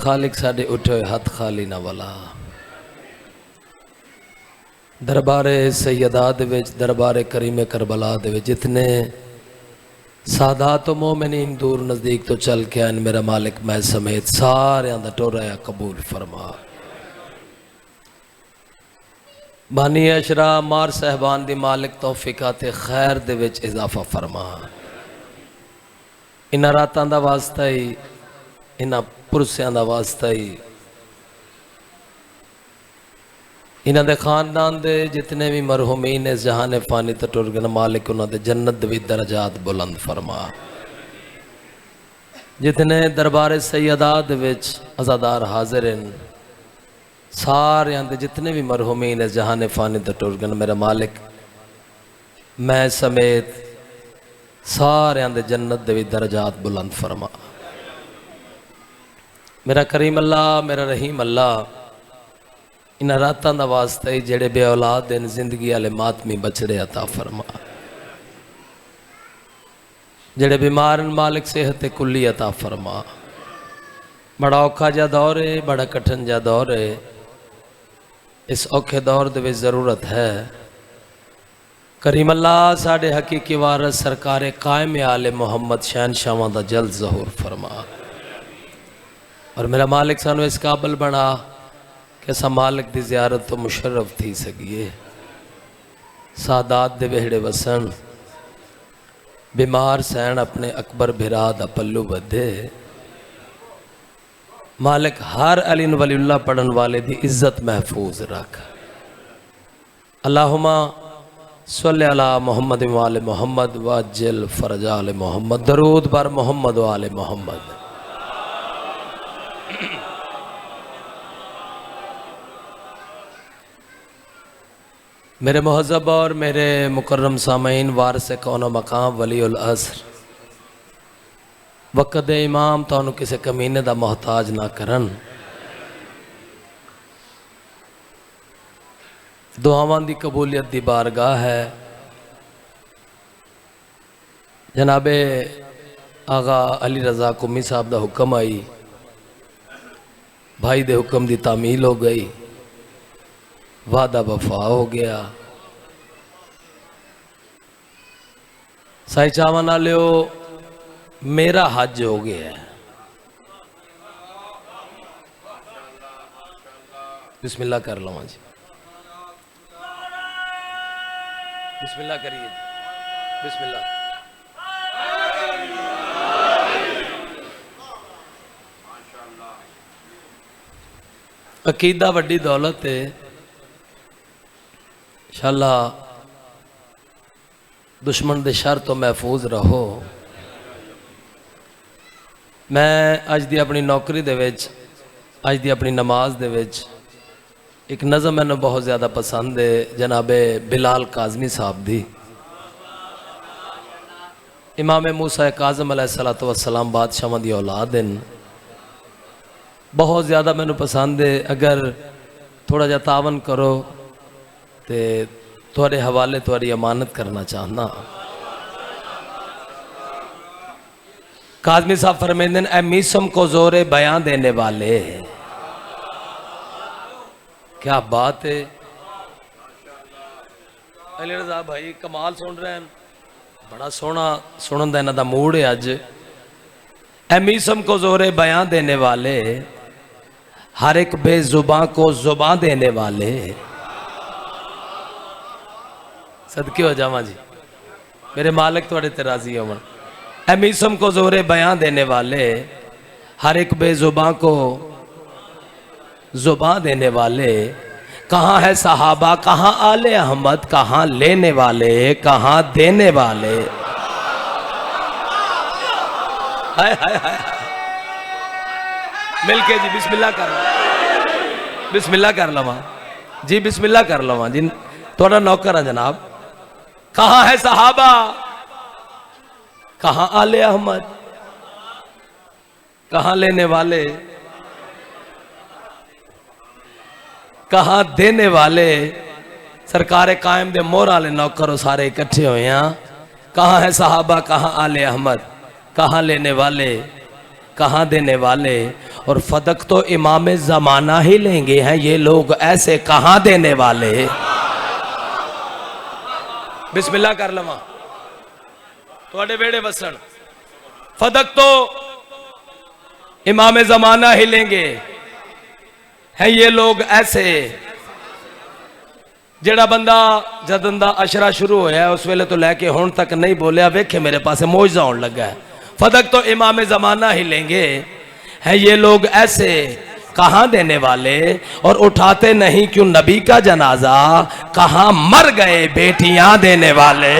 खालिक साडे उठे हुए हथ खाली ना वाला। दरबारे सैयदा दे विच दरबारे करीमे करबला दे विच जितने सादात मोमिनीन दूर नज़दीक तो चल के आए मेरा मालिक मैं समेत सारे दा टोरा कबूल फरमा। बानी अशरा मार साहबान दी मालिक तौफीकात खैर दे विच इजाफा फरमा। इन्हां रातां दा वास्ता ही इन्हां पुरसियां दा वास्ता ही इन्हां दे खानदान दे जितने भी मरहूमीन इस जहान फानी तो टुर गए मालिक उन्हां दे जन्नत दे विच दरजात बुलंद फरमा। जितने दरबार सैयदा दे विच अज़ादार हाजिर हैं सारे दे जितने भी मरहूमीन इस जहान फानी तो टुर गए मेरा मालिक मैं समेत सारे दे जन्नत दे विच दरजात बुलंद फरमा। मेरा करीम अल्लाह मेरा रहीम अल्लाह इन्हां रातां दा वास्ता ही जेड़े बे औलाद दिन जिंदगी वाले मातमी बछड़े अता फरमा। जेड़े बीमार मालिक सेहत कुल्ली अता फरमा। बड़ा औखा जा दौर है बड़ा कठिन जा दौर है। इस औखे दौर दे विच जरूरत है करीम अल्लाह साडे हकीकी वारस सरकार कायम आले मुहम्मद शहनशाह दा जल्द ज़हूर फरमा। और मेरा मालिक सानू इस काबिल बना कि असा मालिक दी ज़ियारत तो मुशर्रफ थी सकिए। सादात दे वेहड़े वसन बीमार सैन अपने अकबर भिरा दा पल्लू बधे। मालिक हर अलीन वलीउल्लाह पढ़न वाले दी इज्जत महफूज रख। अल्लाहुम्मा सल्लि अला मुहम्मद व आले मुहम्मद वअज्जिल फरजा आले मुहम्मद। दरूद बर मुहम्मद व आले मुहम्मद। मेरे महज़ब और मेरे मुकर्रम सामईन वारिस कौनो मकाम वली उल असर वक़्त दे इमाम तुहानू किसी कमीने दा मोहताज ना करन। दुआवां दी कबूलियत दी बारगाह है। जनाबे आगा अली रज़ा कुमी साहब दा हुक्म आई भाई दे हुक्म दी तामील हो गई वादा वफा हो गया। साई चावा ना लियो मेरा हज हो गया है। बिस्मिल्लाह कर लवा जी बिस्मिल्लाह करिए बिस्मिल्लाह। अकीदा वड्डी दौलत है इंशाअल्लाह दुश्मन दे शर तो महफूज रहो। मैं अज दी अपनी नौकरी दे विच अज दी अपनी नमाज दे विच एक नज़म मैंने बहुत ज़्यादा पसंद है जनाबे बिलाल काज़मी साहब दी। इमाम मूसा काज़म अलैहिस्सलातु वस्सलाम बादशाह दी औलाद हैं। बहुत ज़्यादा मैंने पसंद है। अगर थोड़ा जा तावन करो तो थोड़े हवाले थोड़ी अमानत करना चाहना। काज़मी साहब फरमाते हैं ए मीसम को जोरे बयां देने वाले। क्या बात है अली रज़ा भाई कमाल सुन रहे हैं। बड़ा सोहना सुनन दा इन्हां दा मूड है अज। ए मीसम को जोरे बयां देने वाले हर एक बेजुबां को जुबां देने वाले। सदके हो जावा जी मेरे मालिक थोड़े ते राजी होवन। ए मीसम को जोरे बयां देने वाले हर एक बेजुबां को जुबां देने वाले। कहाँ है सहाबा कहाँ आले अहमद कहाँ लेने वाले कहाँ देने वाले। हाय हाय हाय मिलके जी बिस्मिल्लाह कर लवा जी बिस्मिल्लाह कर लवा जी थोड़ा नौकर है जनाब। कहाँ है सहाबा कहाँ आले अहमद कहाँ लेने वाले कहाँ देने वाले। सरकार कायम दे मोर आले नौकरों सारे इकट्ठे हुए हैं। कहाँ है सहाबा कहाँ आले अहमद कहाँ लेने वाले कहाँ देने वाले, और फदक तो इमाम ज़माना ही लेंगे हैं ये लोग ऐसे कहाँ देने वाले। बिस्मिल्लाह कर लवा थोड़े वेड़े वसन। फदक तो इमाम ज़माना ही लेंगे हैं ये लोग ऐसे। जेड़ा बंदा जदन दा अशरा शुरू होया उस वेले तो लैके हुण तक नहीं बोलिया, वेखे मेरे पास मौजज़ा होने लगा है। फदक तो इमाम ज़माना ही लेंगे हैं ये लोग ऐसे कहाँ देने वाले, और उठाते नहीं क्यों नबी का जनाजा, कहाँ मर गए बेटियां देने वाले।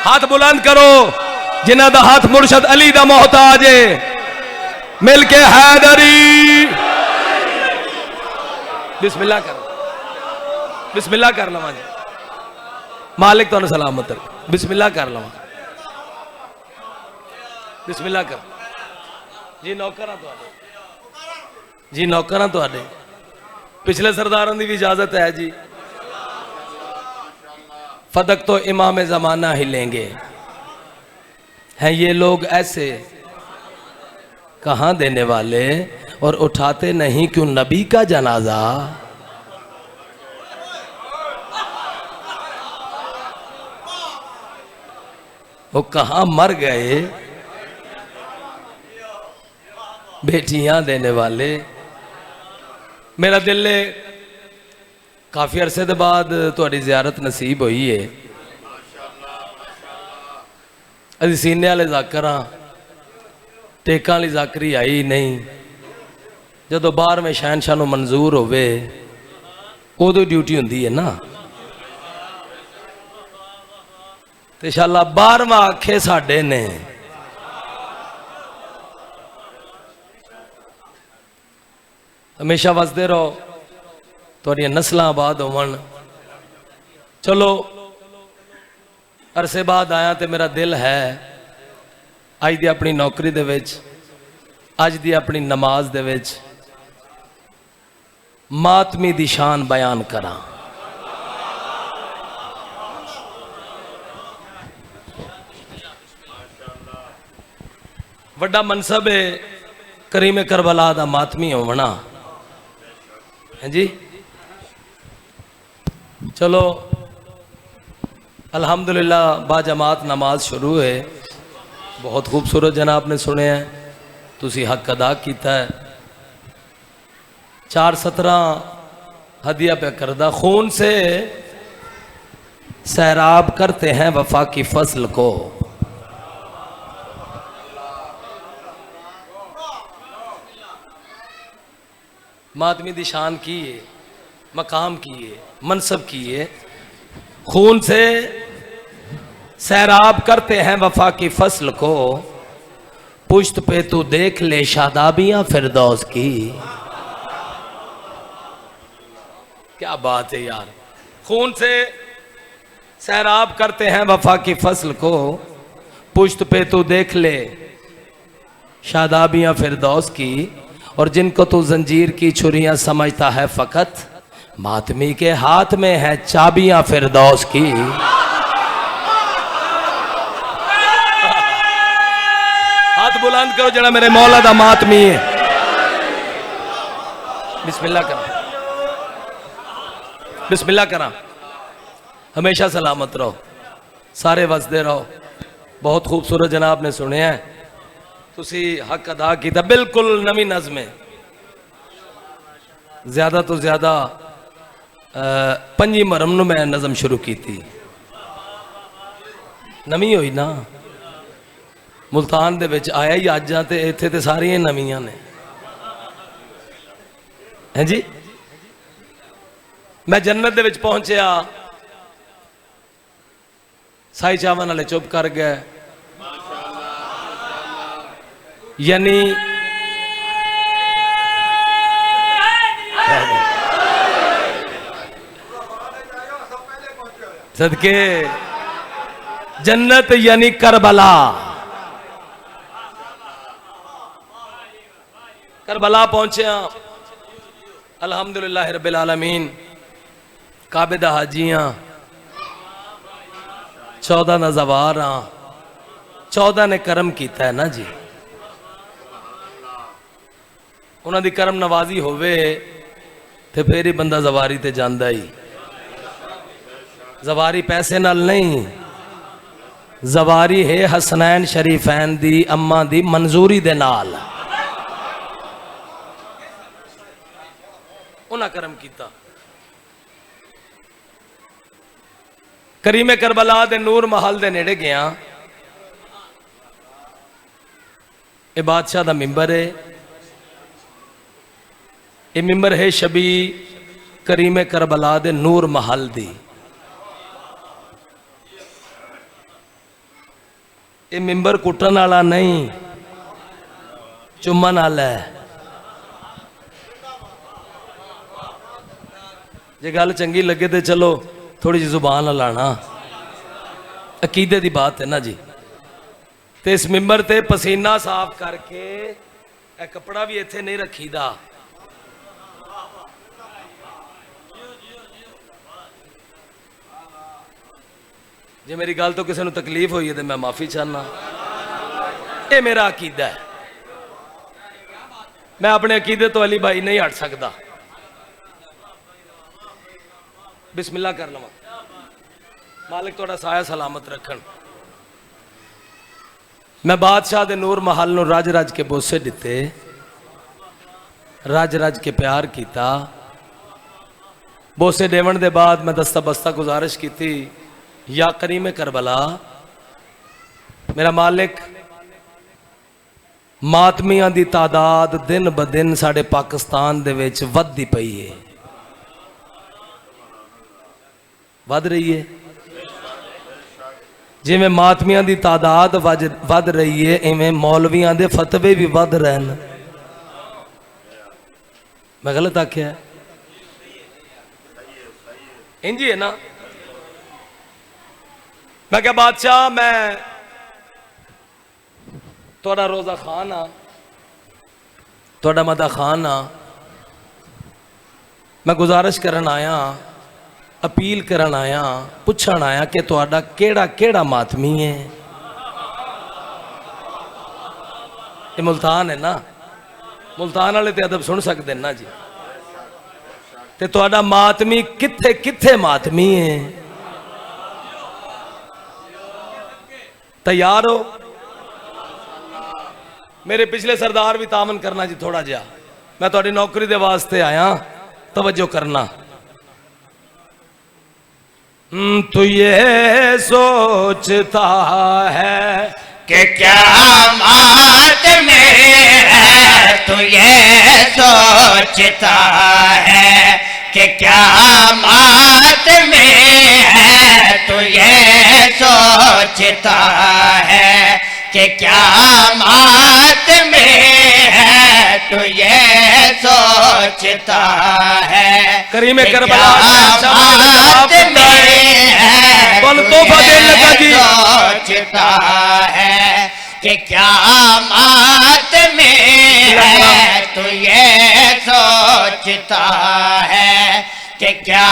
हाथ बुलंद करो जिन्हां दा हाथ मुर्शद अली दा मोहताज है, मिलके हैदरी। बिस्मिल्लाह कर, बिस्मिल्लाह कर लवा जी, मालिक तो सलामत रखे। बिस्मिल्लाह कर लवा, बिस्मिल्लाह कर जी। नौकरां तुहाडे जी, नौकरां तुहाडे। पिछले सरदारां दी भी इजाजत है जी। फदक तो इमाम ज़माना ही लेंगे हैं ये लोग ऐसे कहाँ देने वाले, और उठाते नहीं क्यों नबी का जनाजा। वो कहाँ मर गए बेटियां देने वाले। मेरा दिल है काफ़ी अरसे के बाद थोड़ी ज़ियारत नसीब हुई है। अभी सीने वाले जाकर हाँ, टेकां वाली जाकरी आई नहीं। जो 12वें शहनशाह नूं मंजूर होवे उदों ड्यूटी होंदी है ना। ते इंशाअल्लाह 12वां आखे साडे ने। हमेशा वसदे रहो, तुहाडियां नस्लां आबाद होवन। चलो अरसे बाद आया तो मेरा दिल है अज दी अपनी नौकरी दे विच, अज दी अपनी नमाज दे विच मातमी दी शान बयान करा। वड्डा मनसब है करीम करबला दा मातमी होना है जी। चलो अल्हम्दुलिल्लाह बाजमात नमाज शुरू है। बहुत खूबसूरत जनाब ने सुने हैं, तुसी हक अदा किया है। 417 हदिया पे करदा, खून से सैराब करते हैं वफा की फसल को। मातमी दी शान की है, मकाम की है, मनसब की है। खून से सैराब करते हैं वफा की फसल को, पुश्त पे तू देख ले शादाबियां फिरदौस की। क्या बात है यार। खून से सैराब करते हैं वफा की फसल को, पुश्त पे तू देख ले शादाबियां फिरदौस की। और जिनको तू जंजीर की छुरियां समझता है फकत, मातमी के हाथ में है चाबियां फिरदौस की। हाथ बुलंद करो जरा मेरे मौला दा मातमी है। बिस्मिल्लाह करा, बिस्मिल्लाह करा। हमेशा सलामत रहो, सारे वसदे रहो। बहुत खूबसूरत जनाब ने सुने हैं, तुसी हक अदा किया। बिल्कुल नवी नज़म है, ज़्यादा तो ज़्यादा 5 मुहर्रम नूं मैं नज़म शुरू की थी। नवी हुई ना, मुल्तान दे विच आया ही अज ते इत्थे ते सारियां नवीआं ने। हैं जी, मैं जन्नत दे विच पहुंचया, साई चावन वाले चुप कर गए। यानी सदके जन्नत यानी करबला। करबला पहुंचे अल्हम्दुलिल्लाह रब्बिल आलमीन। काबे दा हाजियां 14 नज़वार हाँ, 14 ने करम किया है ना जी, उन्होंने करम नवाजी होवे तो फिर ही बंदा जवारी ते जांदा ही। जवारी पैसे नाल नहीं, जवारी है हसनैन शरीफैन दी अम्मा दी मंजूरी दे नाल उन्हें करम किया। करीमे करबला दे नूर महल दे नेड़े गया, ये बादशाह दा मिंबर है, ये मिंबर है शबी करीमे करबला दे नूर महल दी। ये मिंबर कुटन वाला नहीं, चुम्मन वाला है। जे गल चंगी लगे तो चलो थोड़ी जी जुबान लाना, अकीदे की बात है ना जी। तो इस मिंबर ते पसीना साफ करके ए कपड़ा भी इत्थे नहीं रखीदा। जे मेरी गल तो किसी को तकलीफ हुई है तो मैं माफी चाहना, ये मेरा अकीदा है। मैं अपने अकीदे तो अली भाई नहीं हट सकता। बिस्मिल्लाह कर लवा, मालिक थोड़ा साया सलामत रखन। मैं बादशाह दे नूर महल नूं रज रज के बोसे दिते, रज रज के प्यार किया। बोसे देवन दे बाद मैं दस्ता बस्ता गुजारिश की, या करीमे करबला मेरा मालिक, मातमियां दी तादाद दिन ब दिन साडे पाकिस्तान दे विच वधदी पई है, वध रही है। जिवें मातमियां दी तादाद वध रही है, इवें मौलवियां दे फतवे भी वध रहे हैं। मैं गलत आख्या? इंज ही है ना। मैं क्या बादशाह, मैं थोड़ा रोजा खान हाँ, थोड़ा मदा खान हाँ। मैं गुजारिश करन आया, अपील करन आया, पुछन आया कि तुहाडा केड़ा केड़ा मातमी है। ये मुल्तान है ना, मुल्तान वाले तो अदब सुन सकते ना जी। ते तुहाडा मातमी किथे किथे मातमी है? तैयार हो? मेरे पिछले सरदार भी तामन करना जी थोड़ा जा। मैं थोड़ी नौकरी दे वास्ते आया, तवज्जो करना। तू ये सोचता है कि क्या मात में है, तू ये सोचता है कि क्या मात में है, तू ये सोचता है कि क्या मात में है, तू ये सोचता है। करीमे करबला मात में है, तोहफा देने लगा जी। सोचता है कि क्या मात में है, तू ये सोचता है कि क्या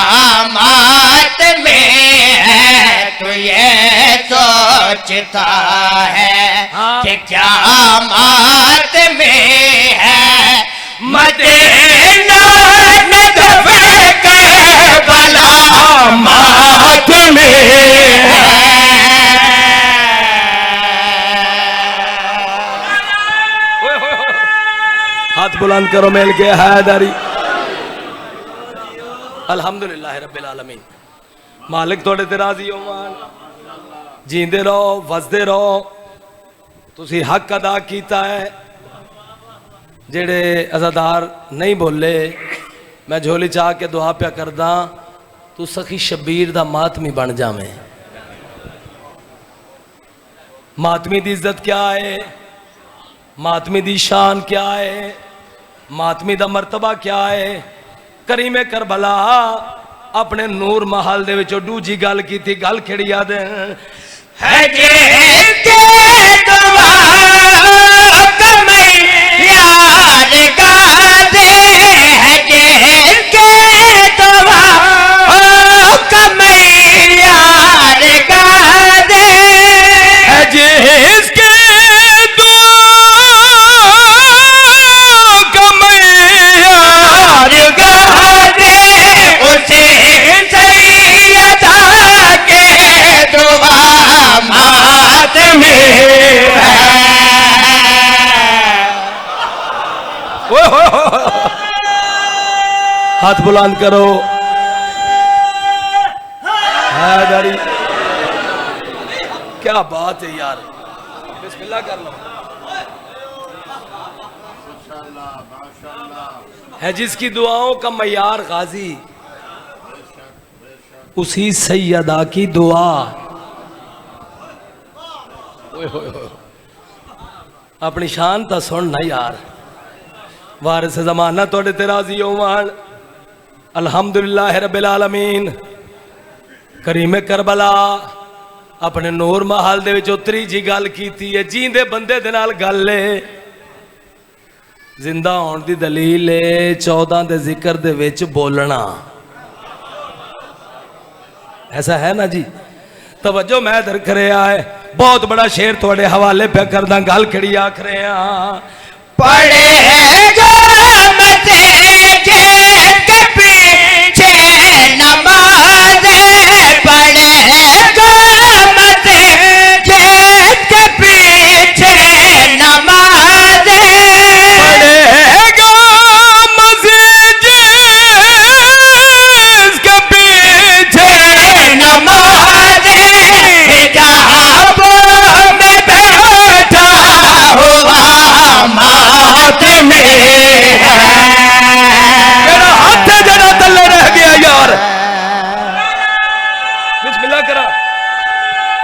मात में है, तू ये सोचता है कि क्या मात में है। मदीना नदफ़ करबला मात में है। हाथ बुलंद करो, मेल के हैदरी। अल्हम्दुलिल्लाह रब्बिल आलमीन। मालिक थोड़े ते राजी होवन, जींदे रहो, वसदे रहो। तुसी हक अदा किया है। जेड़े अज़ादार नहीं बोले, मैं झोली चाह के दुआ प्या करदा, तू सखी शबीर दा मातमी बन जावे। मातमी दी इज्जत क्या है, मातमी दी शान क्या है, मातमी दा मर्तबा क्या है। करीमे करबला अपने नूर महल दे विचों दूजी गल की थी, गल खिड़ी याद है जिनके दुआ यार गादे, है जिनके दुआ यार गादे, है जिसके हाथ बुलंद करो। हैदरी, क्या बात है यार, बिस्मिल्लाह कर लो। है जिसकी दुआओं का मयार गाजी, उसी सैयदा की दुआ। अपनी शान तो सुन ना यार। वारिस जमाना थोड़े ते राजी होवन। अल्हम्दुलिल्लाह रब्बिल आलमीन। करीम करबला अपने नूर महल दे विच उतरी जी गल कीती है, जींदे बंदे दे नाल गल है। जिंदा होने की दलील है 14 दे जिक्र दे विच बोलना। ऐसा है ना जी। तवज्जो मैं इधर करे आए, बहुत बड़ा शेर थोड़े हवाले पे करदा, गल कड़ी आख रहे हैं। पढ़ेगा मते के पीछे नमाज, पढ़ेगा मते के पीछे नमाज, पढ़ेगा मस्जिद के पीछे नमाज, जहाँ में बैठा हुआ मौत में है। मेरा हाथ जरा तले रह गया यार। बिस्मिल्लाह करो,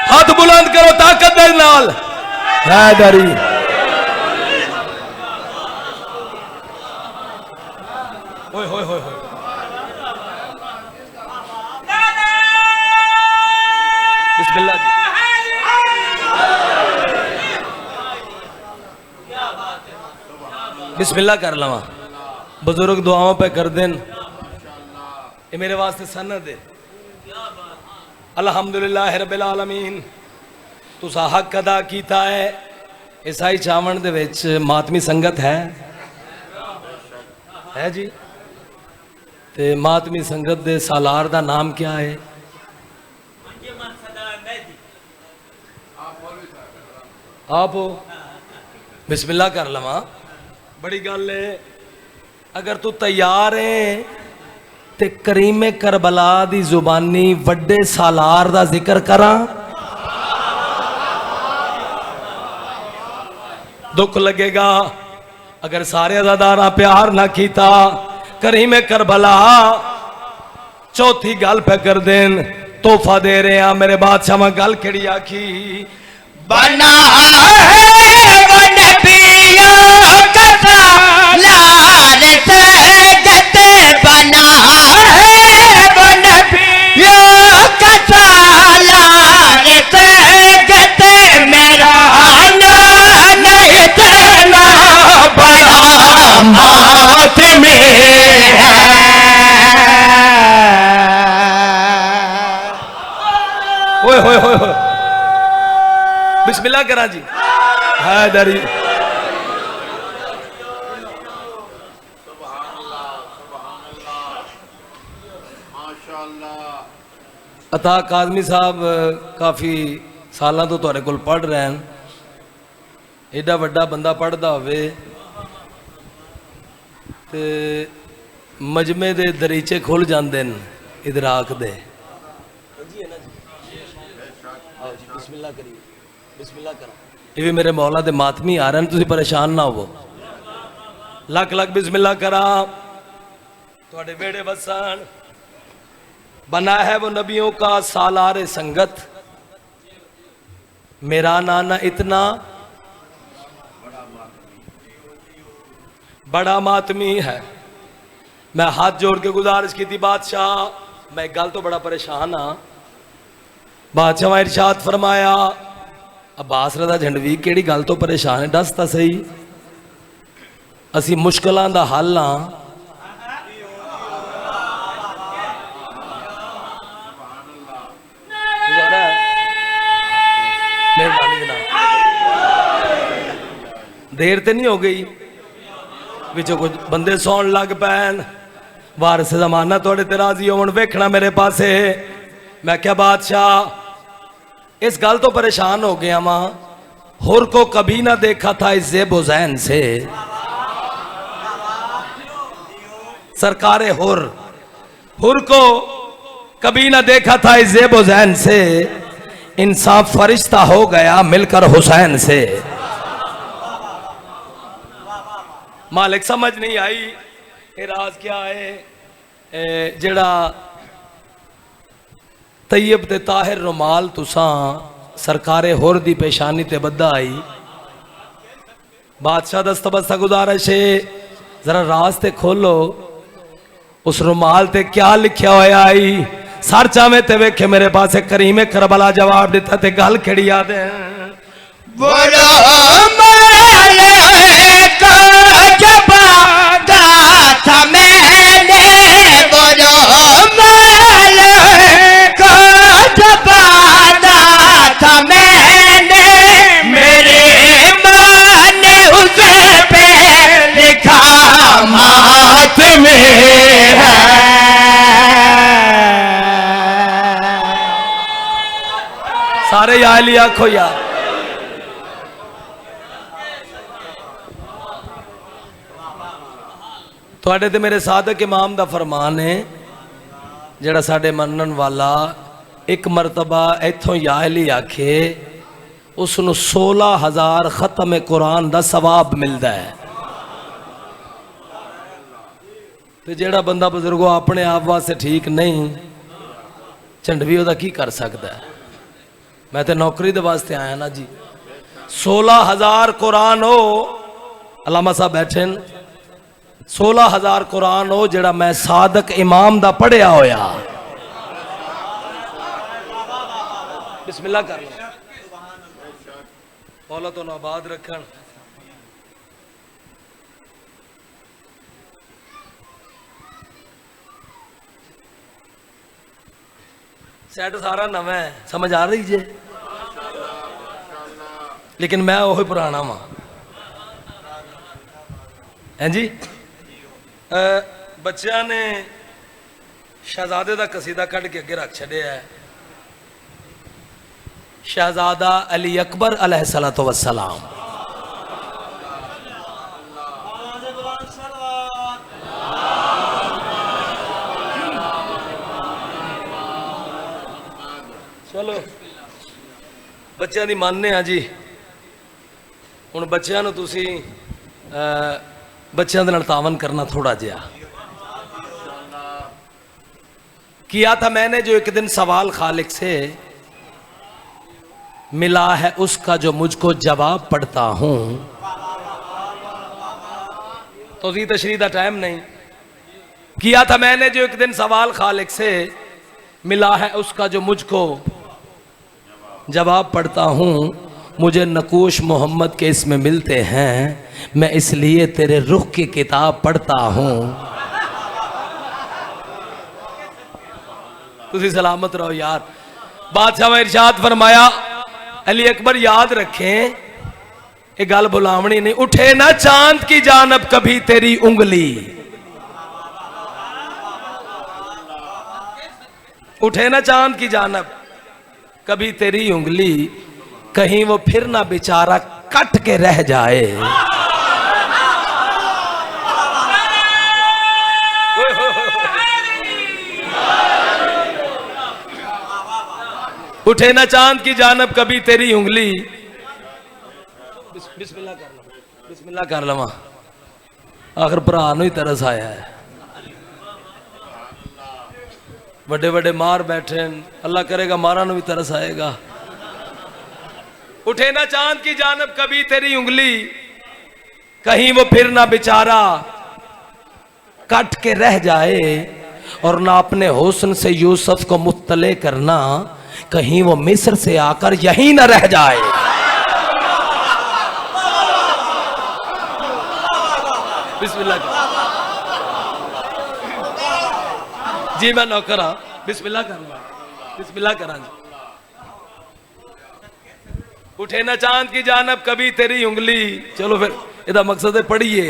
हाथ बुलंद करो ताकत दे नाल। हैदरी, ओए होए होए होए, बिस्मिल्लाह जी। बिस्मिल्लाह कर लवा। बुजुर्ग दुआओं पे कर देन, ये मेरे वास्ते सनद है। अल्हम्दुलिल्लाह रब्बिल आलमीन। तुसा हक अदा कीता है। ईसाई चावण दे विच मातमी संगत है जी। ते मातमी संगत दे सालार दा नाम क्या है? आप हो? बिस्मिल्लाह कर लवा। बड़ी गल है। अगर तू तैयार है ते करीमे करबला दी जुबानी वड्डे सालार दा जिक्र करा। दुख लगेगा अगर सारे अज़ादारा प्यार ना कीता। करीमे करबला चौथी गल पे कर देन, तोहफा दे रहे हैं मेरे बादशाह। मैं गल केड़ी आखी? बना है वो नबियों का सालार सैयद, बना है वो नबियों का सालार सैयद, मेरा नाम इतना बड़ा मौत में है। ओए होए होए होए, बिस्मिल्लाह करा जी। हैदरी, अता काज़मी साहब काफ़ी सालों तो तुहाडे कोल पढ़ रहे हैं। एडा वड्डा बंदा पढ़दा होवे ते मजमे दे दरीचे खुल जाते हैं इदराक दे। बिस्मिल्लाह करिए, बिस्मिल्लाह करो। ये भी मेरे मौला दे मातमी आ रहे हैं, तुसी परेशान ना हो। लख लख बिस्मिल्लाह करा। थोड़े बेड़े वसन। बना है वो नबियों का सालार संगत, मेरा नाना इतना बड़ा मातमी है। मैं हाथ जोड़ के गुजारिश की थी बादशाह, मैं गल तो बड़ा परेशान हाँ। बादशाह ने इरशाद फरमाया, अब्बास रज़ा झंडवी केड़ी गल तो परेशान है, दस तो सही। असी मुश्किलों का हल हाँ। देर तो नहीं हो गई, विचों कुछ बंदे सौन लग पैन। वारिस जमाना थोड़े ते राजी होवन, वेखना मेरे पासे। मैं क्या बादशाह इस गल तो परेशान हो गया मां, हुर को कभी ना देखा था इस ज़ेब व ज़ैन से। सरकारे हुर को कभी ना देखा था इस ज़ेबो ज़ैन से, इंसान फरिश्ता हो गया मिलकर हुसैन से। मालिक समझ नहीं आई ये राज क्या है, जेड़ा तैयब ते ताहिर रुमाल तुसा सरकारे होर दी पेशानी ते बद्दा आई। बादशाह दस्तबस्ता गुजारिश है जरा राज ते खोलो, उस रुमाल ते क्या लिखा होया आई। सर चावे ते वेखे मेरे पास करीमे करबला जवाब दिता ते गल खड़ी याद है। बोलो था मैंने, बोलो को जबाना था मैंने, मेरे माँ ने उस पे लिखा मात में है। सारे या अली आखो यार। थोड़े ते मेरे साधक इमाम दा फरमान है, जड़ा साडे मनन वाला एक मरतबा इथों या अली आखे उसनू 16,000 खत्म कुरान दा सवाब मिलता है। तो जेड़ा बंदा बुजुर्गो अपने आप वास्ते ठीक नहीं, झंडवी ओदा की कर सकता है। मैं तो नौकरी दे वास्ते आया ना जी। 16,000 कुरान हो, अलामा साहब बैठे 16,000 कुरान हो जेड़ा मैं सादक इमाम दा पढ़िया होया। बिस्मिल्लाह कर लो, मौला तो आबाद रखन। सेट सारा नवा है, समझ आ रही जे, लेकिन मैं वही पुराना वा हैं जी। बच्चों ने शहजादे का कसीदा कढ़ के अगे रख छड़िया है। शहजादा अली अकबर अलैहिस्सलातु वस्सलाम। चलो बच्चों की मानने हाँ जी। हुण बच्चों नूं तुसी बच्चों के नाल तावन करना थोड़ा जिहा। किया था मैंने जो एक दिन सवाल खालिक से, मिला है उसका जो मुझको जवाब पढ़ता हूं। तो जी तशरीह का टाइम नहीं। किया था मैंने जो एक दिन सवाल खालिक से, मिला है उसका जो मुझको जवाब पढ़ता हूं। मुझे नकूश मोहम्मद के इसमें मिलते हैं, मैं इसलिए तेरे रुख की किताब पढ़ता हूं। तुसी सलामत रहो यार। बादशाह ने इरशाद फरमाया, अली अकबर याद रखें ये गल बुलावनी नहीं। उठे ना चांद की जानब कभी तेरी उंगली, उठे ना चांद की जानब कभी तेरी उंगली, कहीं वो फिर ना बेचारा कट के रह जाए। उठे ना चांद की जानब कभी तेरी उंगली। बिस्मिल्लाह कर लो, बिस्मिल्लाह कर लवा। आखिर भरा नूं ही तरस आया है। बड़े बड़े मार बैठे, अल्लाह करेगा मारा नूं भी तरस आएगा। उठे ना चांद की जानब कभी तेरी उंगली, कहीं वो फिर ना बेचारा कट के रह जाए। और ना अपने हुस्न से यूसुफ को मुत्तले करना, कहीं वो मिस्र से आकर यहीं ना रह जाए। बिस्मिल्लाह जी, मैं नौकर हाँ। बिस्मिल्लाह करना, बिस्मिल्लाह करा जी। उठे ना चांद की जानब कभी तेरी उंगली। चलो फिर इदा मकसद है पढ़िए,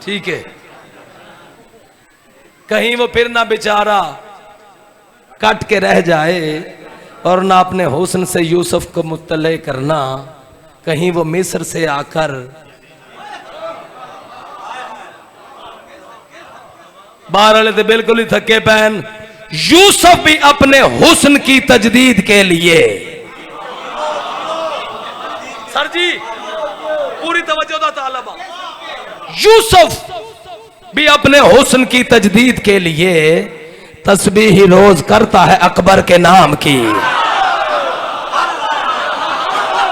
ठीक है। कहीं वो फिर ना बेचारा कट के रह जाए, और ना अपने हुस्न से यूसुफ को मुत्तले करना, कहीं वो मिस्र से आकर। बाहर वाले तो बिल्कुल ही थके पैन। यूसुफ भी अपने हुस्न की तजदीद के लिए, सर जी पूरी तवज्जो दा तालब, यूसुफ भी अपने हुस्न की तजदीद के लिए तस्बीह रोज करता है अकबर के नाम की।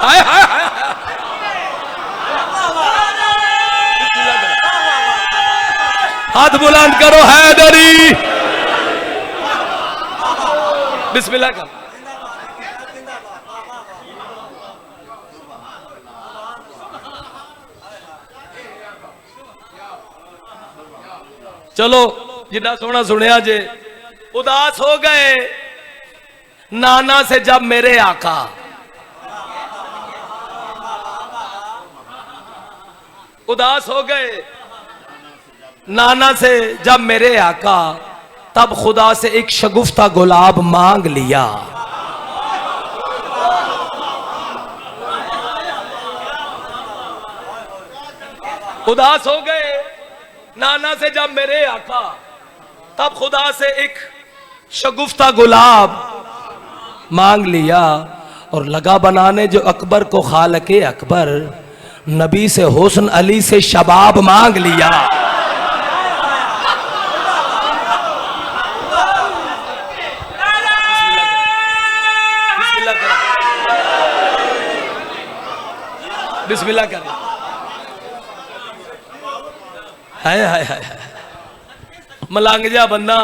हाय हाय हाय, हाथ बुलंद करो हैदरी, बिस्मिल्लाह कर। चलो जितना सोना सुनिया जे, उदास हो गए नाना से जब मेरे आका, उदास हो गए नाना से जब मेरे आका, तब खुदा से एक शगुफ्ता गुलाब मांग लिया। उदास हो गए नाना से जब मेरे आका, तब खुदा से एक शगुफ्ता गुलाब मांग लिया और लगा बनाने जो अकबर को खालके अकबर, नबी से हुस्न अली से शबाब मांग लिया। बिस्मिल्लाह कर। हाय हाय हाय, मलंग जा बंदा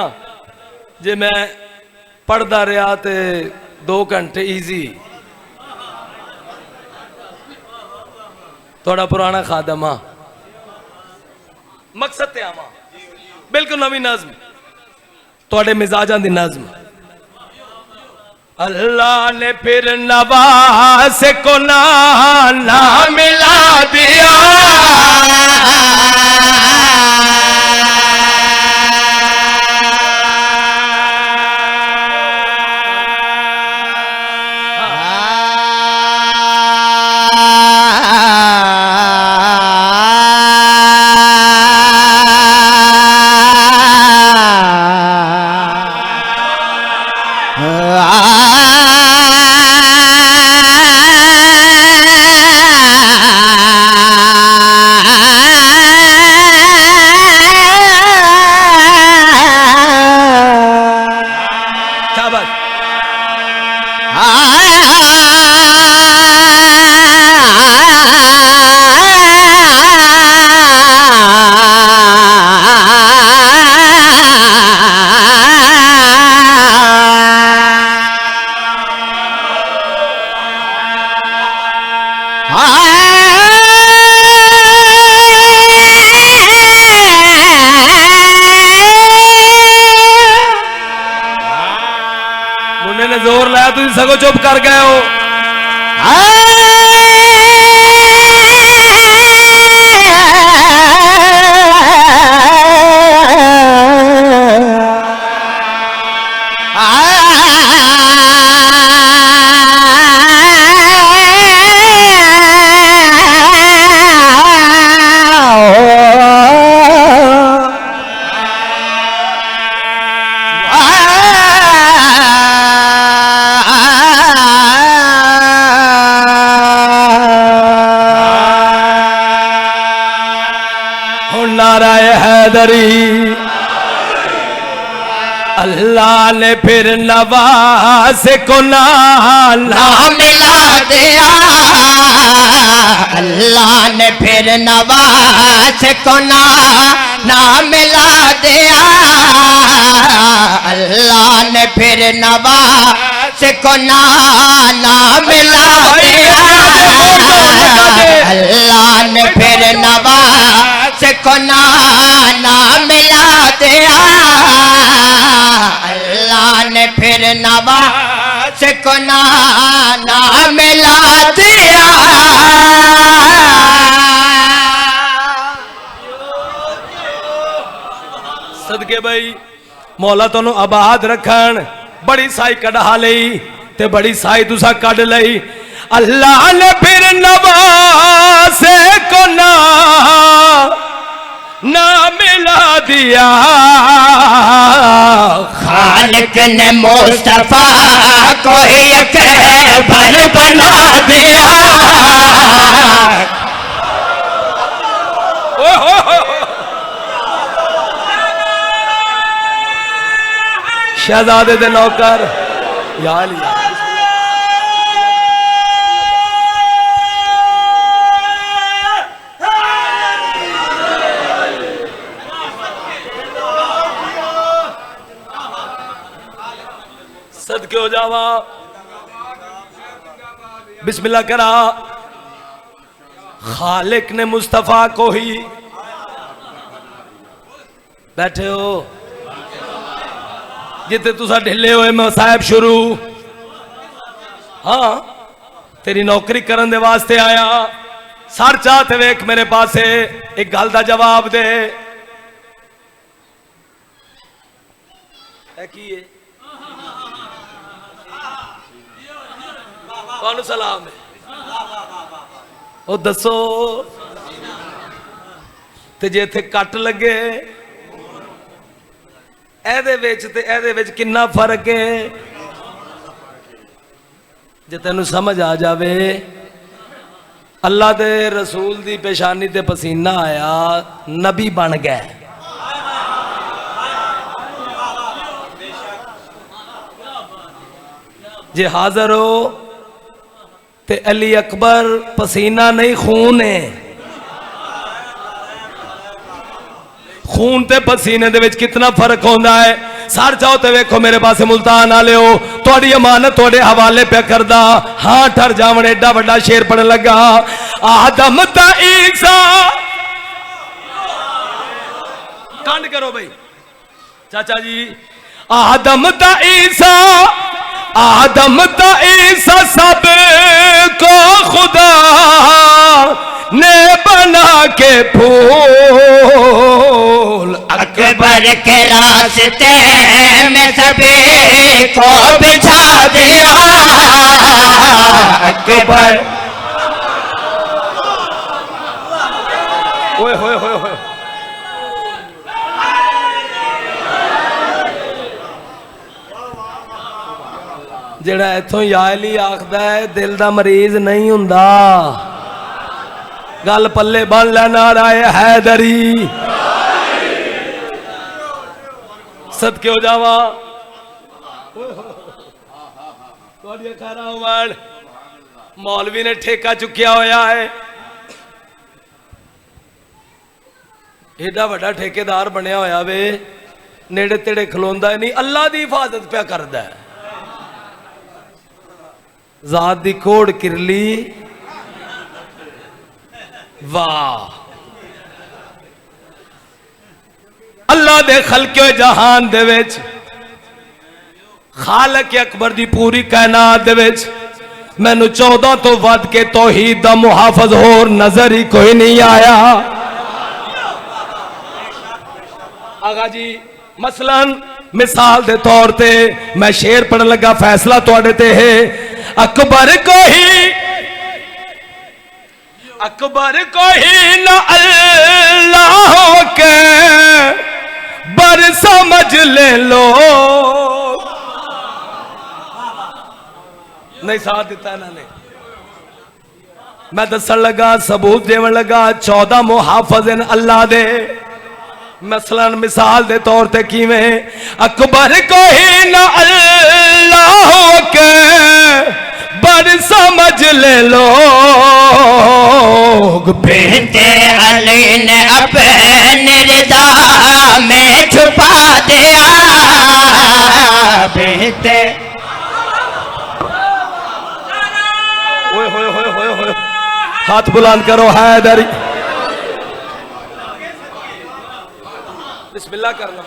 जे मैं पढ़ता रहा ते 2 घंटे इजी, थोड़ा पुराना खादमा मकसद ते आवा, बिल्कुल नवी नज़्म थोड़े मिजाजां दी नज़्म। अल्लाह ने फिर नवाज को ना मिला दिया, मुन्ने ने जोर लाया, तुम सगो चुप कर गए हो। नाराए हैदरी, अल्लाह ने फिर नवाज को ना मिला दिया, अल्लाह ने फिर नवाज को ना मिला दिया, अल्लाह ने फिर नवाज को ना मिला दिया, अल्लाह ने फिर नवाज को ना मिला दिया, अल्लाह ने फिर नवाज को ना मिला दिया। सदके भाई मौला तोनू आबाद रखन, बड़ी साई कढ़ा लई ते बड़ी साई तुसा कढ़ लई। अल्लाह ने फिर नवाज को ना मिला दिया, मालिक ने मुस्तफा को एक बार बना दिया। शहजादे दे नौकर या अली सदके हो जावा। बिस्मिल्लाह करा। खालिक ने मुस्तफा को ही बैठे हो जिते तुसा ढिले हुए मैं साहब शुरू। हाँ तेरी नौकरी करने दे वास्ते आया। सर चाहते वेख मेरे पास एक गल का जवाब दे। की है कौन सलाम है ओ दसो ते जे इत्थे कट लगे एदे विच ते एदे विच किन्ना फर्क है। जे तैनू समझ आ जावे अल्लाह दे रसूल दी पेशानी ते पसीना आया नबी बन गए। जे हाजिर हो ते अली अकबर पसीना नहीं खून है। खून ते पसीने दे विच कितना फर्क होता है। सर जाओ तो वेखो मेरे पास मुल्तान आ लियो थोड़ी अमानत थोड़े हवाले पे करदा। हाँ ठर जावन एडा बड़ा शेर पढ़न लगा। आदम ता ईसा कांड करो भाई चाचा जी। आदम ता ईसा आदम ता ईसा सब को खुदा ने बना के फूल। अकबर के रास्ते में सभी को बिछा दिया। अकबर ओए होए होए होए जेड़ा इथों याली आखदा है दिल दा मरीज नहीं हुंदा। गल पल्ले बन लेना राय हैदरी सदके हो जावा। मौलवी ने ठेका चुकिया होया है। एडा बड़ा ठेकेदार बनया होया वे नेड़े तेड़े खलोंदा नहीं अल्लाह दी हिफाजत पे करदा है। जात दी कोड़ किरली वाह अल्लाह दे खलके जहान दे विच खालक अकबर दी पूरी कायनात दे विच मैनू 14 तो वध के तौहीद दा मुहाफिज होर नजर ही कोई नहीं आया। आगा जी मसलन मिसाल दे तौर ते मैं शेर पढ़न लगा फैसला तुहाडे ते है। अकबर को ही न अल्लाह के बर समझ ले लो। नहीं साथ दिता इन्होंने। मैं दसन लगा सबूत देवन लगा 14 मुहाफिज अल्लाह दे। मसलन मिसाल दे तौर ते किवें अकबर को ही न अल्लाह के बर समझ ले लोग। बेटे अली ने अपने रिदा में छुपा दिया। बेटे ओए होए होए होए होए हाथ बुलंद करो हैदरी बिस्मिल्लाह कर लो।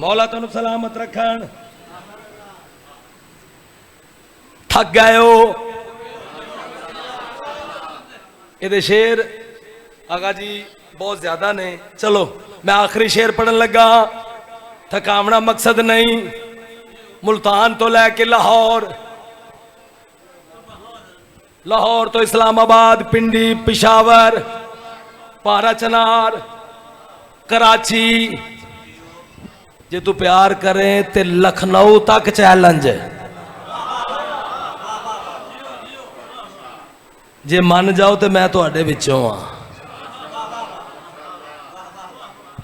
मौला तुम सलामत रखन। थक गए हो ये शेर आगा जी बहुत ज्यादा ने। चलो मैं आखिरी शेर पढ़न लगा। थकावना मकसद नहीं। मुल्तान तो लैके लाहौर लाहौर तो इस्लामाबाद पिंडी पिशावर पारा चनार कराची जे तू प्यार करें ते लखनऊ तक चैलेंज है। जे मन जाओ तो मैं तुहाडे विचों हाँ,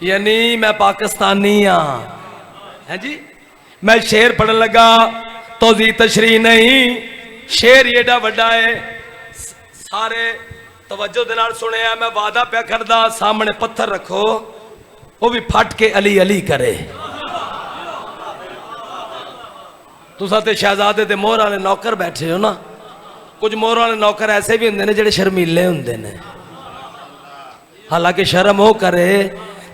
यानी मैं पाकिस्तानी हाँ, है जी। मैं शेर पढ़न लगा तो जी तशरी नहीं, शेर एडा वड्डा है, सारे तवज्जो दे नाल सुने। मैं वादा प्या करदा, सामने पत्थर रखो वो भी फट के अली अली करे। तुसा ते शहजादे ते मोहर वाले नौकर बैठे हो ना, कुछ मोहर वाले नौकर ऐसे भी होंगे ने जेडे शर्मीले होंगे ने। हालांकि शर्म हो करे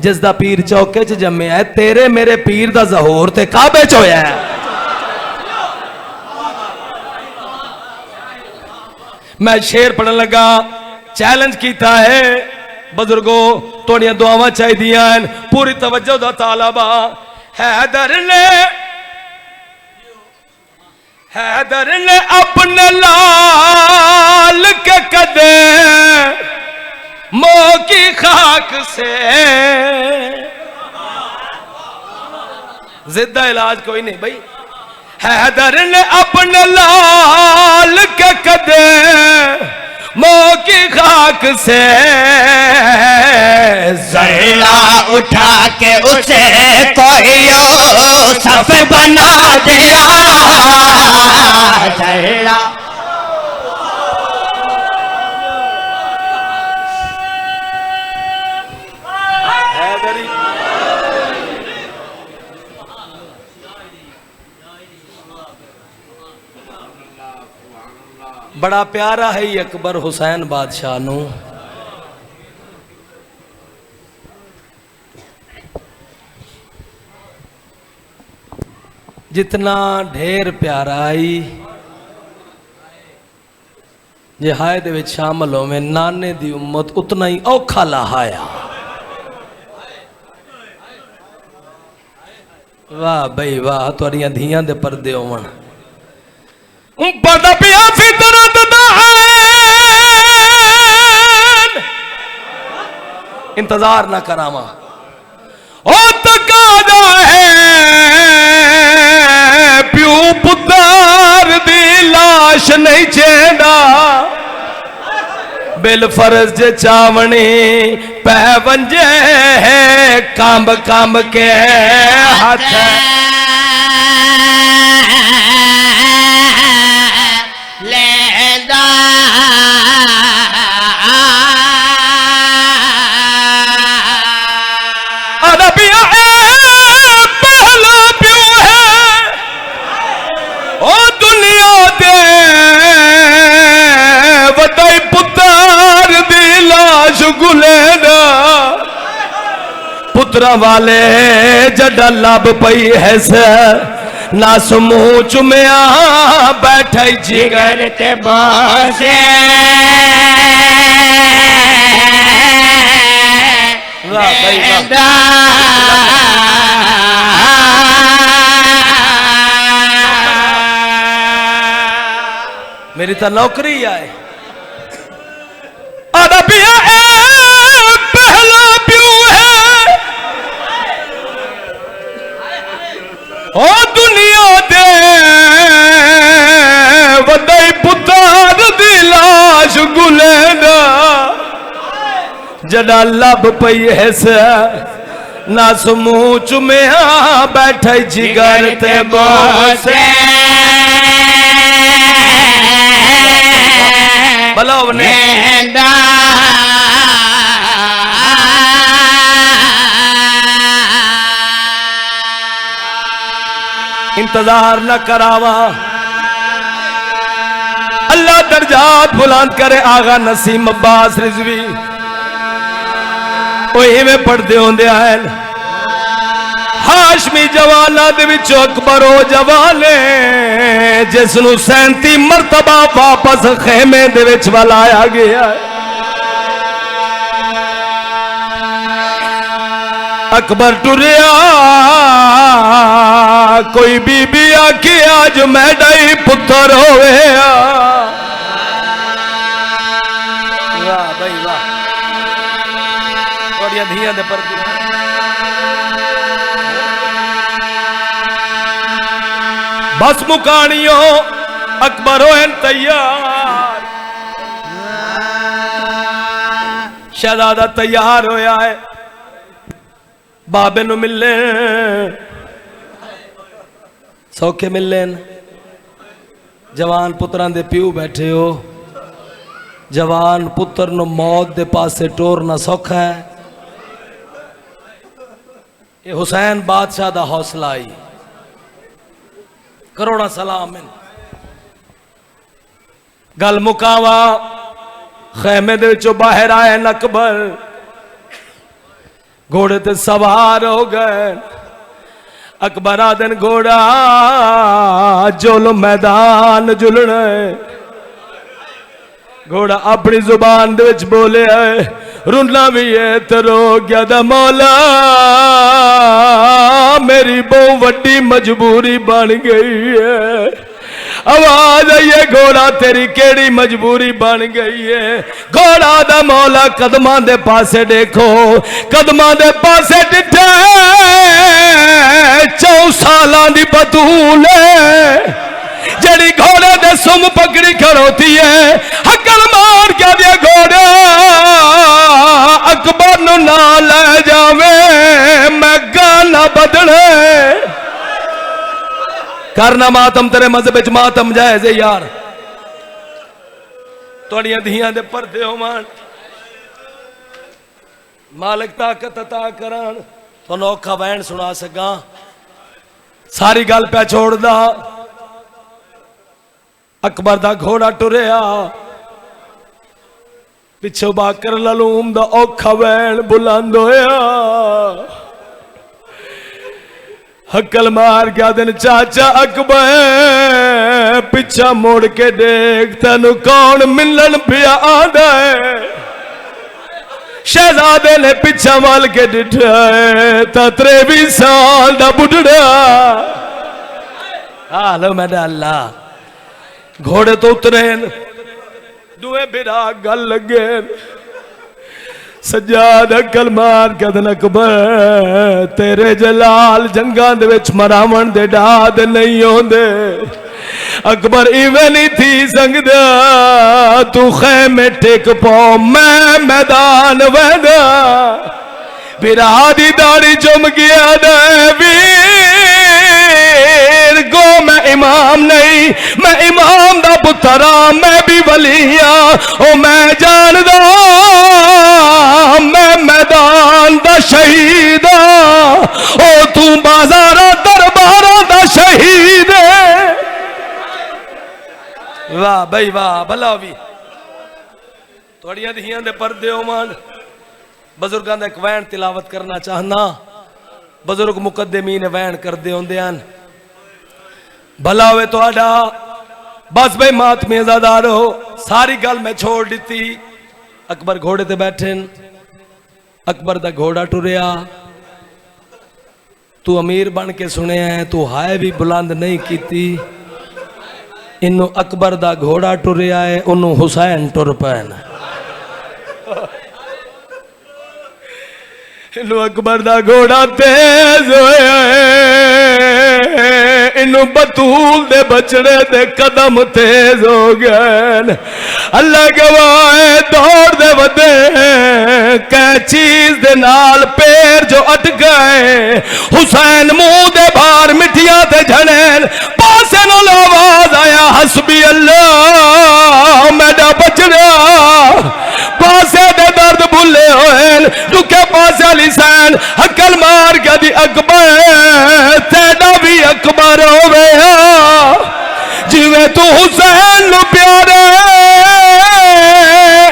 जिसदा पीर चौके च जम्मे है। तेरे मेरे पीर दा ज़हूर ते काबे च होया है। मैं शेर पढ़न लगा, चैलेंज किया है बुजुर्गो, थोड़िया दुआवां चाहिए, पूरी तवज्जो दा तालबा। हैदर ने अपने लाल के कदे मो की खाक से, जिद्दा इलाज कोई नहीं भाई। हैदर ने अपने लाल के कदे मो की खाक से जरा उठा के उसे कोई यूसुफ बना दिया। जरा बड़ा प्यारा है अकबर हुसैन बादशाह नू। जितना ढेर प्यारा आई जे हाय दे विच शामिल होवे नाने दी उम्मत उतना ही औखा लहाया। वाह बई वाह, तुहाड़ियां धीयां दे पर्दे होवन। पता पिया फितरत दा इंतजार ना करावा, ओ तकादा है प्यू पुत्र दी लाश नहीं चेंदा। बिल फर्ज जे चावनी पै वंजे है, कंब कंब के हाथ पुत्रा वाले जडा लब पई है से ना समूह चुमया बैठे जिगर ते बासे। मेरी तो नौकरी आए अरबिया पहला प्यू है ओ दुनिया दे वड्डे पुत्र दी लाश गुलेना जड़ा लब पई है से ना समूह चुमया बैठे जिगर ते बोसे। बलाव ने इंतजार न करावा, अल्लाह दर्जात बुलंद करे। आगा नसीम अब्बास रिजवी में पढ़ते होंगे हैं हाशमी जवाना दे विचों अकबर ओ जवाने जिसनू 37 मरतबा वापस खेमे दे विच वलाया गया। अकबर टुरिया कोई बीबी आखी आज मैडा ही पुत्र होवे। वाह भाई वाह, थोड़िया धियां दे पर्दे बस मुकानियो अकबर होए तैयार। शहजादा तैयार होया है बाबे नु मिले सौखे मिले। जवान पुत्रां दे प्यू बैठे हो। जवान पुत्र नु मौत दे पासे टोरना सौखा है। ये हुसैन बादशाह दा हौसला आई। करोड़ा सलाम गल मुकावा। खैमे दे विचों बाहर आए अकबर घोड़े ते सवार हो गए। अकबर आदन घोड़ा जुल मैदान जुलना है। घोड़ा अपनी जुबान दे विच बोले है रुना भी है तो रो गया दा मौला मेरी बहुत वड्डी मजबूरी बन गई है। आवाज आई है घोड़ा तेरी केड़ी मजबूरी बन गई है। घोड़ा दा मौला कदमां दे पासे देखो। कदमां दे पासे डिठे 4 सालां दी बतूल जड़ी घोड़े दे सुम पकड़ी खड़ोती है। हकल मार क्या दिया घोड़ा अकबर नु ना ले जावे मैं गाना बदले। करना मातम तेरे मजहब च मातम जायज है यार। तुहाडियां धियां दे पर्दे होवन मालिक ताकत अता करन। तुहानू औखा वैन सुना सका सारी गल पे छोड़दा। अकबर दा घोड़ा टुरिया पिछो बाकर ललूम दा औखा वैन बुलंद होया। हकल मार गया दिन चाचा अकबर पिछा मुड़ के देख तेनू कौन मिलन पिया आंदा है। शहजादे ने पिछा वाल के डिठा है 23 साल दा बुढ़ड़ा। हालो मेरा अल्लाह घोड़े तो उतरे दुए बिरा गल लगे। सज्जाद अकल मार कदन अकबर तेरे जलाल जंगा दे विच मरावण दे डाद नहीं होंदे। अकबर इवें नहीं थी संगदा तू खैमे टेक पाओ मैं मैदान वहदा। बिरा दी दाढ़ी चुम गया वीर गो मैं इमाम नहीं मैं इमाम दा पुत्रा मैं भी वलिया ओ मैं जानदा मैं मैदान दा शहीद ओ तू बाजारा दरबारा दा शहीद। वाह भाई वाह भला भी थोड़ियां धियां दे पर्दे होवन। बजुर्गों का एक वैन तिलावत करना चाहना। बजुर्ग मुकदमी ने वैन करते होंगे हैं भला होवे तुहाडा। बस भाई मातमी अज़ादार हो सारी गल मैं छोड़ दी। अकबर घोड़े ते बैठे अकबर दा घोड़ा टुरिया। तू अमीर बन के सुने है तू हाय भी बुलंद नहीं की। इनू अकबर दा घोड़ा टुरिया है उन्नू हुसैन टुर पैन। इनू अकबर दा घोड़ा तेज होया इनू बतूल दे बचड़े दे कदम तेज हो गए। अल्लाह गवाह दौड़ दे वदे कै चीज दे नाल पैर जो अट गए। हुसैन मुंह दे बाहर मिठिया ते झड़ेन पासे नो आवाज आया हसबी अल्लाह मेरा बचड़ा। पासे दे दर्द भुले होए दुखे पासे लिसान हकल मार के दी अकबर तेरा भी अकबर होवे जिवें तू हुसैन नु प्यारा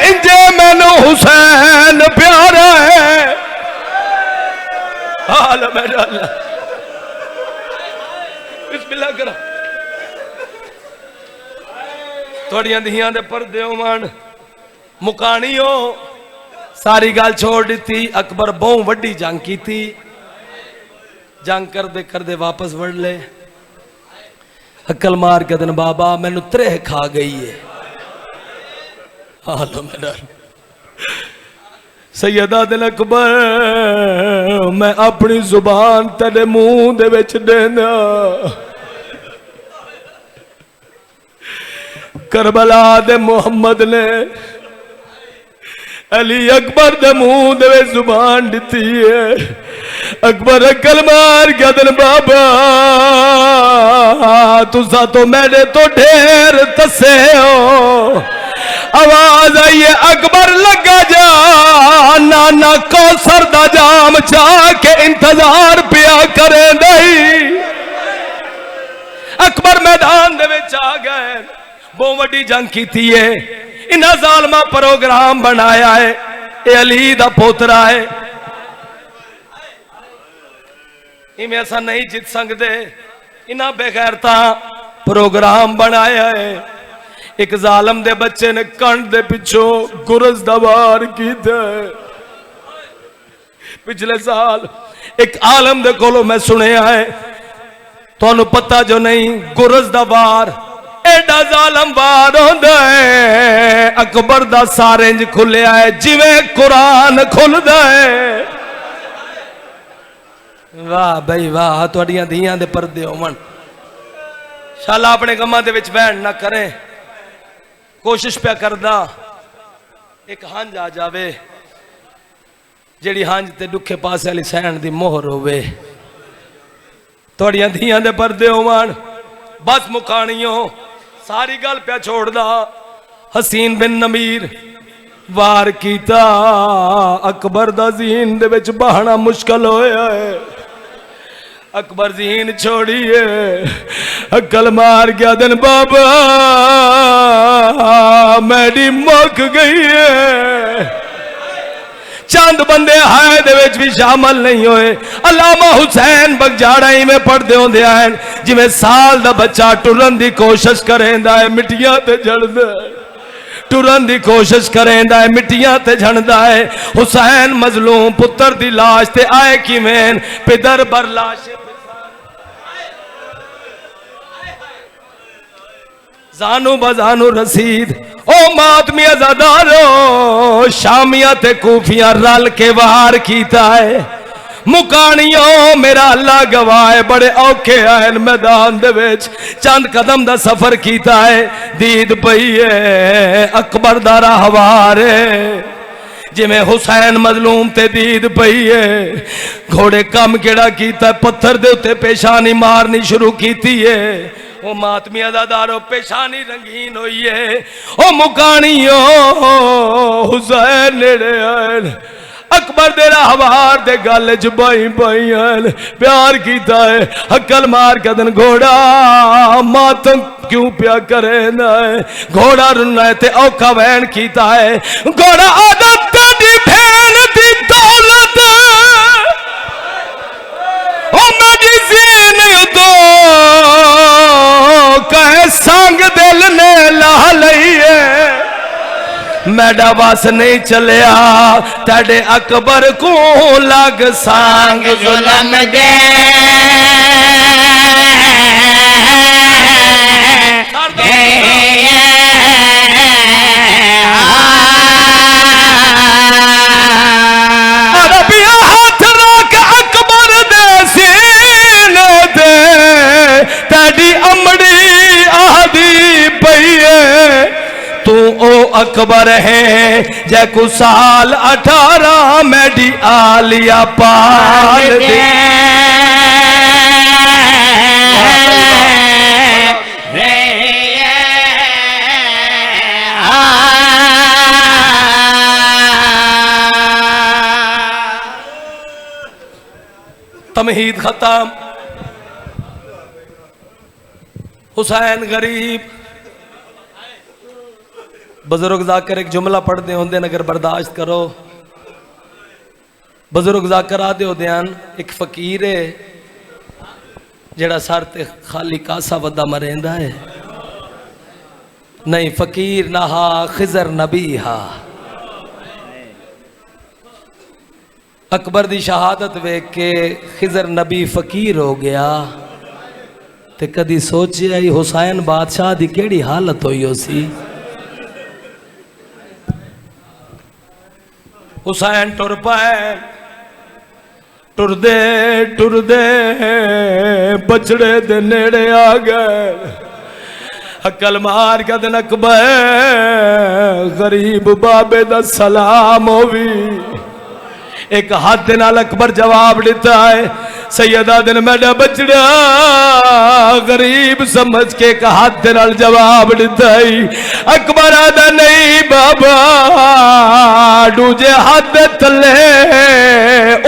इंजे मैनू हुसैन प्यारा है। हाल मेरा अल्लाह बिस्मिल्लाह करो। थोड़ियां धियां दे पर्दे होवन मुकानी हो सारी गल छोड़ दी। अकबर बहुत वड्डी जंग की थी। जंग करते करते वापस वड़ ले। अकल मार के दिन बाबा मैनू त्रेह खा गई है। हालो मेरा सैयदा दिल अकबर मैं अपनी जुबान तेरे मुंह दे विच देना। करबला दे मुहम्मद ने अली अकबर दे मुंह दे जुबान दिती है। अकबर अकल मार गदन बाबा तुसा तो मैंने तो ढेर तसे हो। आवाज आई है अकबर लगा जा नाना कौसर दा जाम चाह के इंतजार पिया करे नहीं। अकबर मैदान दे विच आ गए। बहुत वड्डी जंग कीती है। इन्हां जालमा प्रोग्राम बनाया है। ये अली दा पोतरा है। इवें असां नहीं जित सकते। इन्हां बेगैरता प्रोग्राम बनाया है। एक जालम दे बच्चे ने कंड दे पिछों गुरज दा वार कीता। पिछले साल एक आलम दे कोलों मैं सुनिया है, तुहानू पता जो नहीं, गुरज दा वार एडा जालम वार होंदा है। अकबर दा सारे इंज खुलिया है जिवें कुरान खुलदा है। वाह भाई वाह, तुहाडियां धीआं दे परदे होवन। शाला अपने गमां दे विच बहन ना करें। कोशिश पिया करदा एक हंज आ जावे जेड़ी हंज ते दुखे पासे वाली सहन दी मोहर होवे। तुहाडियां धीआं दे परदे होवन। बस मुकाणियो सारी गल पिया छोड़दा। हसीन बिन नमीर वार कीता। अकबर दा ज़ीन दे विच बहाना मुश्किल होया है। अकबर ज़ीन छोड़िए अकल मार गया दिन बाबा मेरी मुक गई है। चंद बंदे हाय दे विच भी शामिल नहीं होए। अल्लामा हुसैन बगजाड़ा में पढ़ते होंदे हैं जिवें साल दा बच्चा टुरन दी कोशिश करेंदा है मिट्टियां ते जड़दा है। टुरन दी कोशिश करेंदा है मिट्टियां ते झड़दा है। हुसैन मजलूम पुत्र दी लाश ते आए किवें पिदर बर लाश जानू बजानू रसीद। ओ मातमी अज़ादारो शामिया ते कूफिया रल के वार कीता है। मुकानियों मेरा अल्लाह गवाए बड़े औखे आए मैदान दे विच। चंद कदम दा सफर कीता है। दीद पई है अकबर दा राहवार जिमें हुसैन मजलूम ते दीद पई है। घोड़े कम केड़ा कीता पत्थर दे उत्ते पेशानी मारनी शुरू कीती है। ओ मातमी अज़ादारो पेशानी रंगीन हुई है। ओ मुकानियो हुसैन नेड़े आए। अकबर दे राहवार दे गल च बाई बाई प्यार कीता है। अकल मार कदन घोड़ा मातम क्यों प्या करे ना घोड़ा रुना है ते औखा वहन कीता है। घोड़ा आदत तेरी भेड़ दी दौलत ओ मेरी ज़ीन दो कहे संग दिल ने ला लई है। मैडा बस नहीं चलिया तेरे अकबर को लग सांग जुलम दे। अरबिया हाथ रख अकबर दे सीने दे तेरी अमड़ी आदि पई है। तू ओ अकबर है जै को साल 18 मेडी आलिया पाल दे। तमहीद खत्म। हुसैन गरीब बुजुर्ग जाकर एक जुमला पढ़ते होंगे अगर बर्दाश्त करो। बुजुर्ग जाकर आदे होते हैं एक फकीर है जेड़ा सर ते खाली कासा वदा मरेंदा है। नहीं फकीर ना हा खिजर नबी हा। अकबर दी शहादत वेख के खिजर नबी फकीर हो गया। ते कदी सोचिया ही हुसैन बादशाह दी केड़ी हालत होई हो सी। हुसैन टुर पाए टुरदे टुरदे बछड़े दे नेड़े आ गए। अकल मार के दिन अकबर गरीब बाबे दा सलाम होवी। एक हाथ दे नाल अकबर जवाब दिता है, सैयदा दिन मेरा बचड़ा गरीब समझ के एक हाथ दे नाल जवाब दिता है। अकबर आदा नहीं बाबा, दूजे हाथ दे तले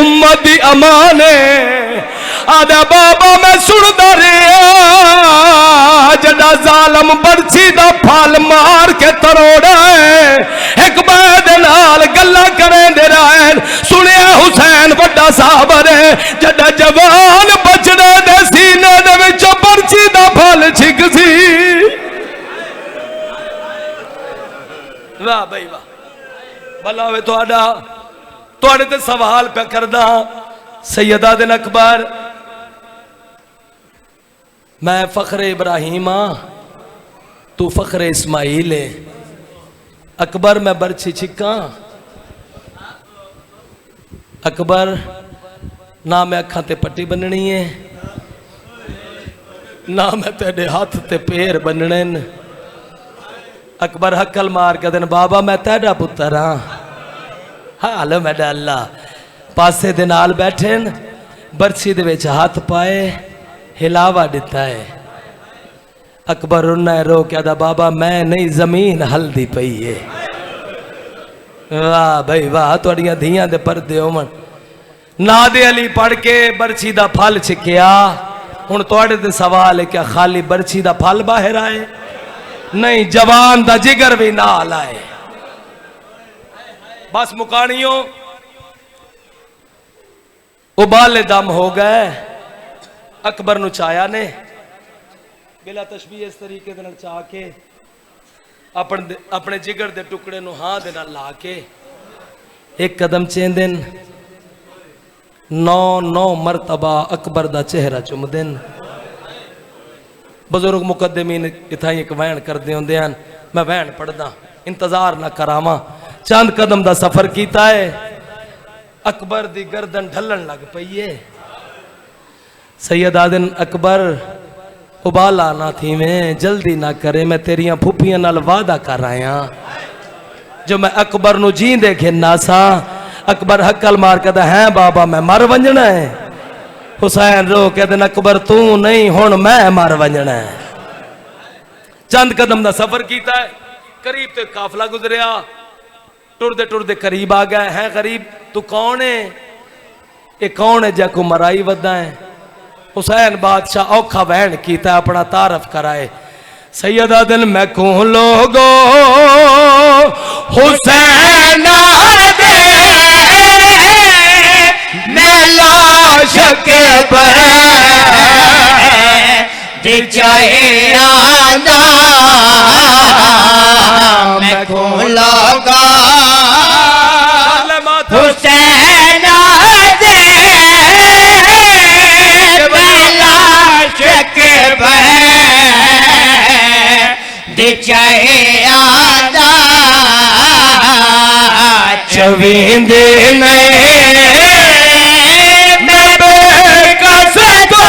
उम्मत दी अमान है। आदा बाबा मैं सुनदा रहा जड़ा जालम बरछी दा फल मार के तरोड़ा है, एक बाद नाल गल्ला करें दे रहा। सुनिया हुसैन बड़ा साबर है, जड़ा जवान बचड़े दे सीने दे विचों बरछी दा फल छिक सी। वाह भाई वाह, भला वे तुहाडे ते सवाल पे करदा सैयदा दिन अकबर, मैं फखरे इब्राहिम हाँ, तू फखरे इस्माइल है। अकबर मैं बरछी छिका, अकबर ना मैं अखा ते पट्टी बननी है, ना मैं तेरे हाथ ते पैर बनने। अकबर हकल मार के दिन बाबा मैं तेरा पुत्र हाँ। हाल मेरा अल्लाह पासे दे नाल बैठे बरछी दे विच हाथ पाए हिलावा दिता है। अकबर उन्ना रो क्या दा बाबा मैं नहीं जमीन हल्दी पई है। वाह भाई वाह, तुहाड़ियां धियां दे परदे होवन। नादे अली पढ़ के बरछी दा फल छिकिया। हुण तुहाडे ते सवाल है क्या खाली बरछी दा फल बाहर आए? नहीं, जवान दा जिगर भी नाल आए। बस मुकानियों उबाले दम हो गए। अकबर नु चाया ने बिला तशबीह इस तरीके दे नाल चा के अपने जिगर दे टुकड़े नु हां दे नाल ला के एक कदम चेंदन, 9 मरतबा अकबर दा चेहरा चुमदन। बुजुर्ग मुकद्दमीन इथाई एक वहन करदे हुंदे हन, मैं वहन पढ़दा इंतजार ना करावां। चंद कदम दा सफर कीता है, अकबर दी गर्दन ढलन लग पई है। सैयद आदन अकबर उबाला ना थी, मैं जल्दी ना करे, मैं तेरिया फुफियां नाल वादा कर आया जो मैं अकबर नु जींदे घिन्ना सा। अकबर हकल मार कहता है बाबा मैं मर वंजना है। हुसैन रो कहते अकबर तू नहीं हुण मैं मर वंजना है। चंद कदम दा सफर कीता है, करीब ते काफला गुजरिया, टुरदे टुरदे करीब आ गए। है गरीब तू कौन है? ये कौन है जैको मराई वदा है? हुसैन बादशाह औखा बहन कीता अपना तारफ कराए। सैयदा दिन मैं को लोगो हुसैन दे मैं लाश के दिचाना मैं खोलूंगा हुसैन दे मैं लाश के दिचाना चविंदे मैं बेकस को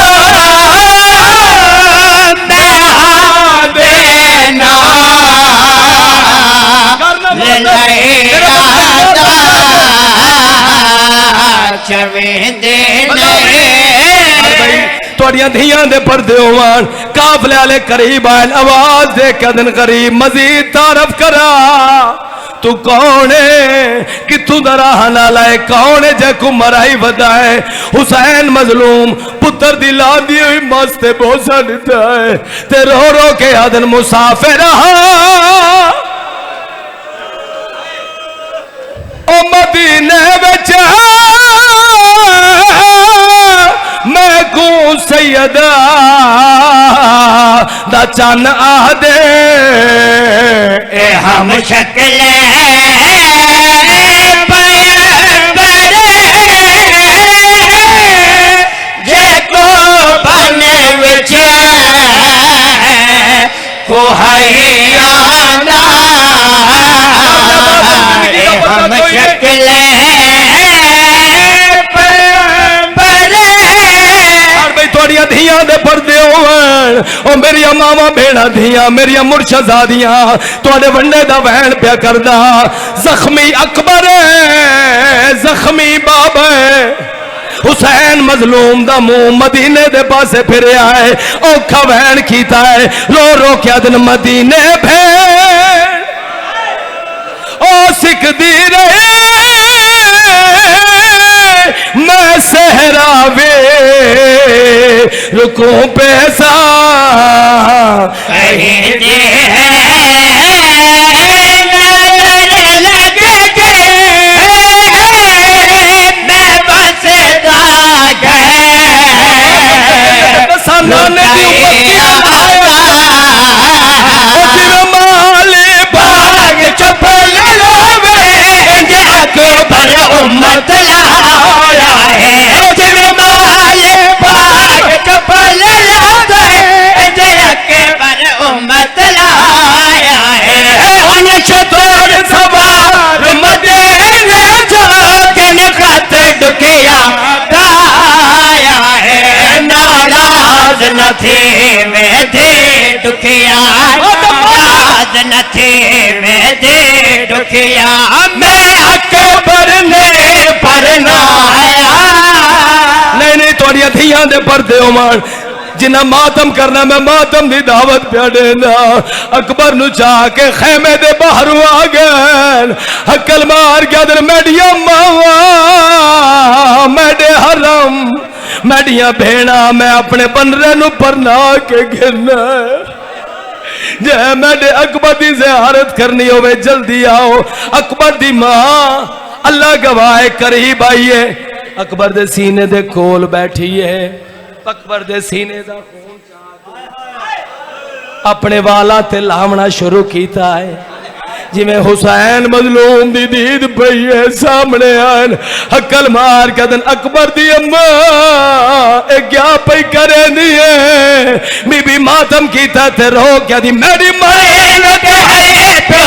देना चविंदे तुहाड़ियां धियां दे पर्दे होवन, काफले वाले करीब आए, आवाज दे कदन करीब मजीद तारफ करा। तू कौन है? कितों दा रहने वाला है? कौन है जैको मराई वदा है? हुसैन मजलूम पुत्र दी लादी हुई मस्त बोझा दिता है ते रो रो के आदन मुसाफिर ओ मदीने विच मैं को सैयदा दा चन आ दे ए हम शक्ले जेको बने विच को हयाना हम शक्ले धियां दे पर्दे होवन ओ मेरिया मावा भेड़ा धियां मेरिया मुर्शदादियां तुहाडे वंडे दा वहन पिया करदा। जख्मी अकबर जख्मी बाबा हुसैन मजलूम दा मुंह मदीने दे पासे फिरया है, औखा वहन कीता है, रो रो के दिन मदीने भेड़ ओ सिकदी रहे मैं सहरा वे रुको पैसा कहीं दे उम्मत लाया है जिन्हें माले बाग चपल के पर उम्मत लाया है छोड़ सवार मदीने जाके खत दुखिया गाया है नाराज न थे मैं दे दुखिया नाराज न थे मैं दे दुखिया मैं अकबर ने परना नहीं थोड़िया धियां दे पर्दे उमड़ जिन्ना मातम करना मैं मातम दी दावत पिया देना। अकबर नु चाह के खेमे दे बाहर आ गए हकल मार के अदर मेडिया मावा मेडे हरम मेडिया भेड़ा मैं अपने बनरे नु परना के गिरना जे मेरे अकबर की ज़ियारत करनी होवे जल्दी आओ। अकबर दी मां अल्लाह गवाह करीब आई है अकबर दे सीने दे कोल बैठी है। अकबर दे सीने दा खून अपने वाला ते लावना शुरू किया है जिमें हुसैन मजलूम दी दीद पई है सामने आन हकल मार के दिन अकबर दी अम्मा ए क्या पई करे दी है बीबी मातम कीता ते रो क्या दी मेरी मां लगे है तो